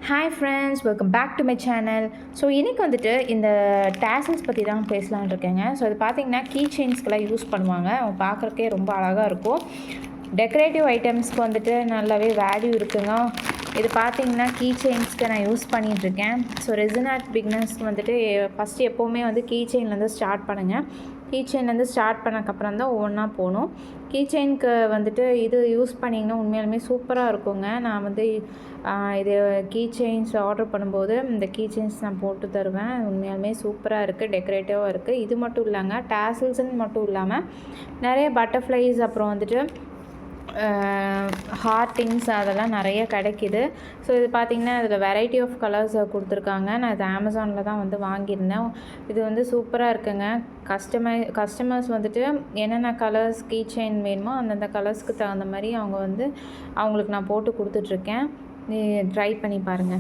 Hi friends, welcome back to my channel. So இன்றைக்கி வந்துட்டு இந்த டேசல்ஸ் பற்றி தான் பேசலான்னு இருக்கேங்க. ஸோ இது பார்த்திங்கன்னா கீ செயின்ஸ்க்கெலாம் யூஸ் பண்ணுவாங்க. அவங்க பார்க்குறக்கே ரொம்ப அழகாக இருக்கும். டெக்கரேட்டிவ் ஐட்டம்ஸ்க்கு வந்துட்டு நல்லாவே வேல்யூ இருக்குங்க. இது பார்த்திங்கன்னா கீ செயின்ஸ்க்கு நான் யூஸ் பண்ணிகிட்ருக்கேன். ஸோ ரெசின் ஆர்ட் பிகினர்ஸ்க்கு வந்துட்டு ஃபஸ்ட்டு எப்போவுமே வந்து கீ செயின்லேருந்து ஸ்டார்ட் பண்ணுங்கள். கீ செயின்லேருந்து ஸ்டார்ட் பண்ணக்கப்புறம் தான் ஒவ்வொன்றா போகணும். கீ செயினுக்கு வந்துட்டு இது யூஸ் பண்ணிங்கன்னா உண்மையாலுமே சூப்பராக இருக்குங்க. நான் வந்து இது கீ செயின்ஸ் ஆர்டர் பண்ணும்போது இந்த கீ செயின்ஸ் நான் போட்டு தருவேன். உண்மையாலுமே சூப்பராக இருக்குது, டெக்கரேட்டிவாக இருக்குது. இது மட்டும் இல்லைங்க, டேசல்ஸ்ன்னு மட்டும் இல்லாமல் நிறைய பட்டர்ஃப்ளைஸ், அப்புறம் வந்துட்டு ஹார்ட்டிங்ஸ் அதெல்லாம் நிறைய கிடைக்கிது. ஸோ இது பார்த்திங்கன்னா இதில் வெரைட்டி ஆஃப் கலர்ஸ் கொடுத்துருக்காங்க. நான் இது அமேசானில் தான் வந்து வாங்கியிருந்தேன். இது வந்து சூப்பராக இருக்குங்க. கஸ்டமர்ஸ் வந்துட்டு என்னென்ன கலர்ஸ் கீ செயின் வேணுமோ அந்தந்த கலர்ஸ்க்கு தகுந்த மாதிரி அவங்க வந்து அவங்களுக்கு நான் போட்டு கொடுத்துட்ருக்கேன். ட்ரை பண்ணி பாருங்கள்.